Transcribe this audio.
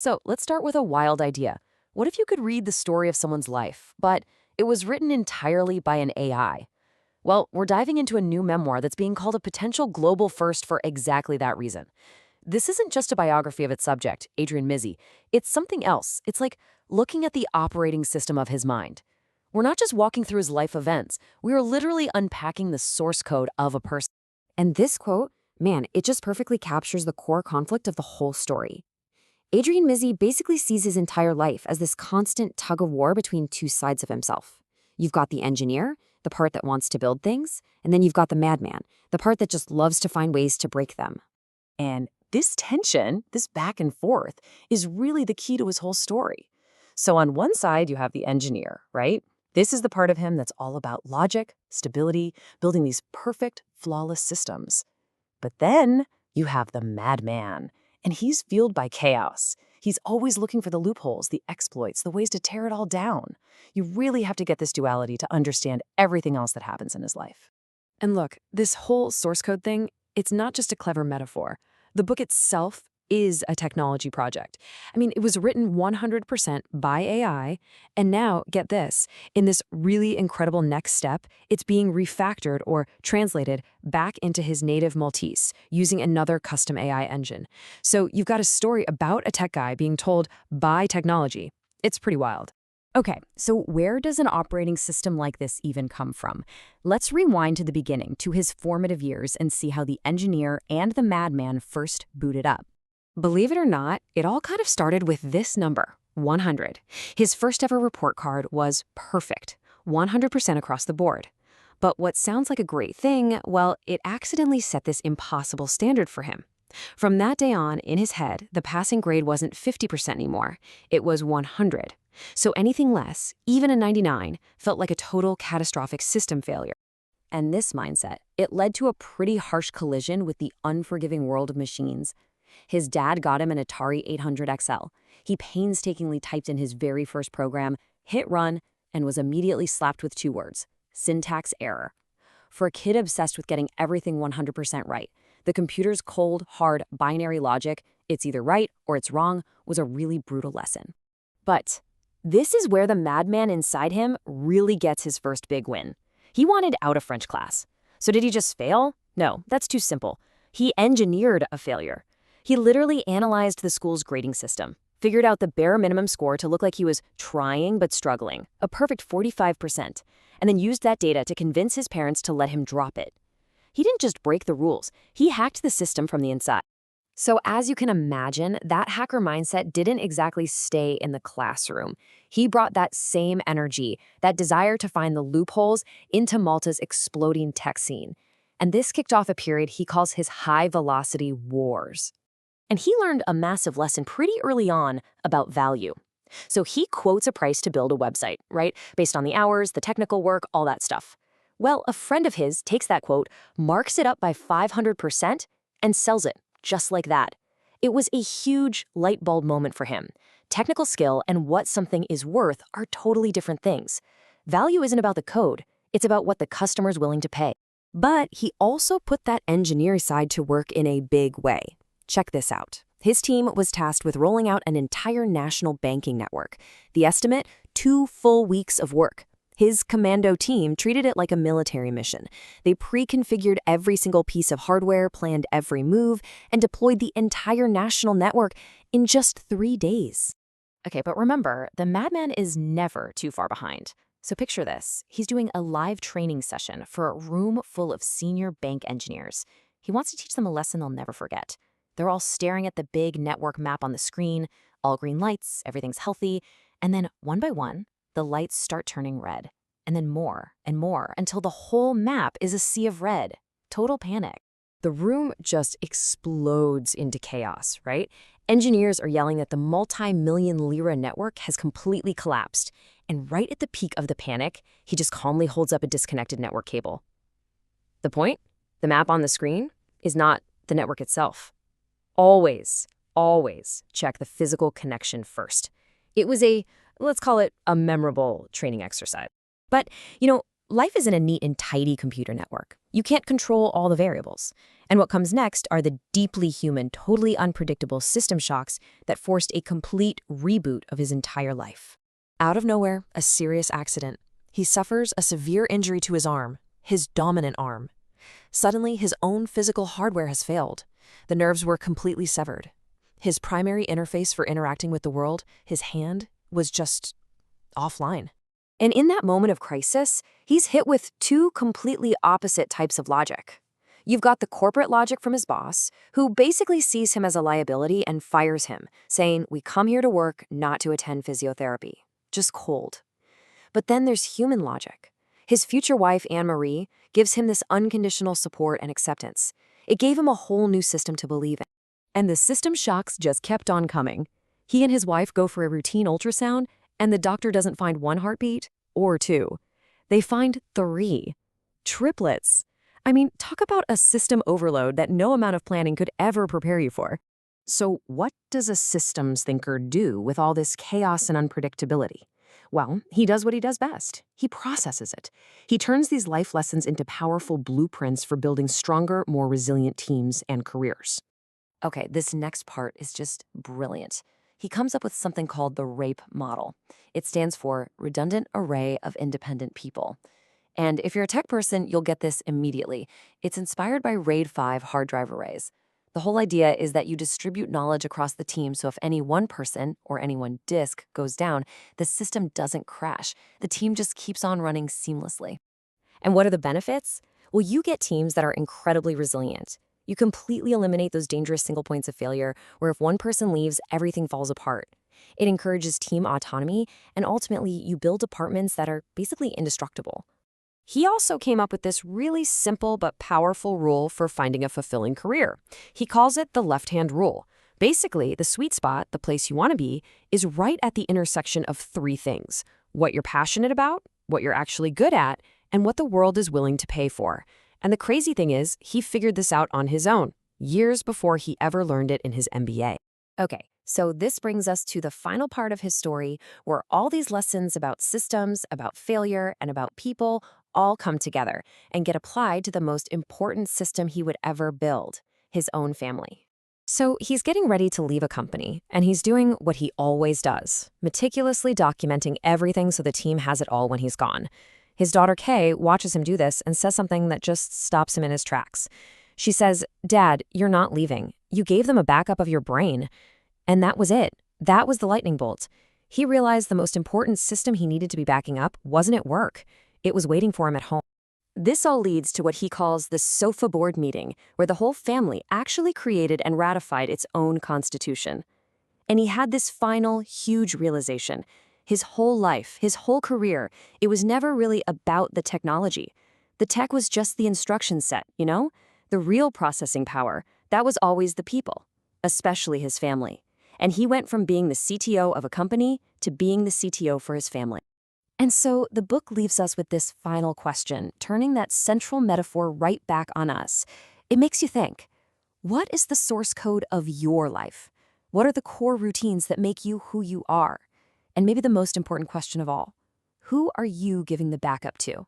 So let's start with a wild idea. What if you could read the story of someone's life, but it was written entirely by an AI? Well, we're diving into a new memoir that's being called a potential global first for exactly that reason. This isn't just a biography of its subject, Adrian Mizzi. It's something else. It's like looking at the operating system of his mind. We're not just walking through his life events, we are literally unpacking the source code of a person. And this quote, man, it just perfectly captures the core conflict of the whole story. Adrian Mizzi basically sees his entire life as this constant tug of war between two sides of himself. You've got the engineer, the part that wants to build things, and then you've got the madman, the part that just loves to find ways to break them. And this tension, this back and forth, is really the key to his whole story. So on one side, you have the engineer, right? This is the part of him that's all about logic, stability, building these perfect, flawless systems. But then you have the madman, and he's fueled by chaos. He's always looking for the loopholes, the exploits, the ways to tear it all down. You really have to get this duality to understand everything else that happens in his life. And look, this whole source code thing, it's not just a clever metaphor. The book itself is a technology project. I mean, it was written 100% by AI, and now, get this, in this really incredible next step, it's being refactored or translated back into his native Maltese using another custom AI engine. So you've got a story about a tech guy being told by technology. It's pretty wild. Okay, so where does an operating system like this even come from? Let's rewind to the beginning, to his formative years, and see how the engineer and the madman first booted up. Believe it or not, it all kind of started with this number, 100. His first ever report card was perfect, 100% across the board. But what sounds like a great thing, well, it accidentally set this impossible standard for him. From that day on, in his head, the passing grade wasn't 50% anymore. It was 100. So anything less, even a 99, felt like a total catastrophic system failure. And this mindset, it led to a pretty harsh collision with the unforgiving world of machines. His dad got him an Atari 800 XL. He painstakingly typed in his very first program, hit run, and was immediately slapped with two words: syntax error. For a kid obsessed with getting everything 100% right, the computer's cold, hard, binary logic, it's either right or it's wrong, was a really brutal lesson. But this is where the madman inside him really gets his first big win. He wanted out of French class. So did he just fail? No, that's too simple. He engineered a failure. He literally analyzed the school's grading system, figured out the bare minimum score to look like he was trying but struggling, a perfect 45%, and then used that data to convince his parents to let him drop it. He didn't just break the rules, he hacked the system from the inside. So as you can imagine, that hacker mindset didn't exactly stay in the classroom. He brought that same energy, that desire to find the loopholes, into Malta's exploding tech scene. And this kicked off a period he calls his high-velocity wars. And he learned a massive lesson pretty early on about value. So he quotes a price to build a website, right? Based on the hours, the technical work, all that stuff. Well, a friend of his takes that quote, marks it up by 500%, and sells it, just like that. It was a huge light bulb moment for him. Technical skill and what something is worth are totally different things. Value isn't about the code, it's about what the customer's willing to pay. But he also put that engineering side to work in a big way. Check this out. His team was tasked with rolling out an entire national banking network. The estimate, 2 full weeks of work. His commando team treated it like a military mission. They pre-configured every single piece of hardware, planned every move, and deployed the entire national network in just 3 days. Okay, but remember, the madman is never too far behind. So picture this. He's doing a live training session for a room full of senior bank engineers. He wants to teach them a lesson they'll never forget. They're all staring at the big network map on the screen, all green lights, everything's healthy, and then one by one, the lights start turning red, and then more and more until the whole map is a sea of red. Total panic. The room just explodes into chaos, right? Engineers are yelling that the multi-million lira network has completely collapsed, and right at the peak of the panic, he just calmly holds up a disconnected network cable. The point? The map on the screen is not the network itself. Always, always check the physical connection first. It was let's call it a memorable training exercise. But, life isn't a neat and tidy computer network. You can't control all the variables. And what comes next are the deeply human, totally unpredictable system shocks that forced a complete reboot of his entire life. Out of nowhere, a serious accident. He suffers a severe injury to his arm, his dominant arm. Suddenly, his own physical hardware has failed. The nerves were completely severed. His primary interface for interacting with the world, his hand, was just offline. And in that moment of crisis, he's hit with two completely opposite types of logic. You've got the corporate logic from his boss, who basically sees him as a liability and fires him, saying, "We come here to work, not to attend physiotherapy." Just cold. But then there's human logic. His future wife, Anne-Marie, gives him this unconditional support and acceptance. It gave him a whole new system to believe in. And the system shocks just kept on coming. He and his wife go for a routine ultrasound, and the doctor doesn't find one heartbeat or two. They find 3. Triplets. I mean, talk about a system overload that no amount of planning could ever prepare you for. So what does a systems thinker do with all this chaos and unpredictability? Well, he does what he does best. He processes it. He turns these life lessons into powerful blueprints for building stronger, more resilient teams and careers. Okay, this next part is just brilliant. He comes up with something called the RAPE model. It stands for Redundant Array of Independent People. And if you're a tech person, you'll get this immediately. It's inspired by RAID 5 hard drive arrays. The whole idea is that you distribute knowledge across the team, so if any one person or any one disk goes down, the system doesn't crash. The team just keeps on running seamlessly. And what are the benefits? Well, you get teams that are incredibly resilient. You completely eliminate those dangerous single points of failure where if one person leaves, everything falls apart. It encourages team autonomy, and ultimately, you build departments that are basically indestructible. He also came up with this really simple but powerful rule for finding a fulfilling career. He calls it the left-hand rule. Basically, the sweet spot, the place you want to be, is right at the intersection of 3 things: what you're passionate about, what you're actually good at, and what the world is willing to pay for. And the crazy thing is, he figured this out on his own, years before he ever learned it in his MBA. Okay, so this brings us to the final part of his story where all these lessons about systems, about failure, and about people all come together and get applied to the most important system he would ever build, his own family. So he's getting ready to leave a company, and he's doing what he always does, meticulously documenting everything so the team has it all when he's gone. His daughter Kay watches him do this and says something that just stops him in his tracks. She says, "Dad, you're not leaving. You gave them a backup of your brain." And that was it. That was the lightning bolt. He realized the most important system he needed to be backing up wasn't at work. It was waiting for him at home. This all leads to what he calls the sofa board meeting, where the whole family actually created and ratified its own constitution. And he had this final, huge realization. His whole life, his whole career, it was never really about the technology. The tech was just the instruction set, you know? The real processing power, that was always the people, especially his family. And he went from being the CTO of a company to being the CTO for his family. And so the book leaves us with this final question, turning that central metaphor right back on us. It makes you think, what is the source code of your life? What are the core routines that make you who you are? And maybe the most important question of all, who are you giving the backup to?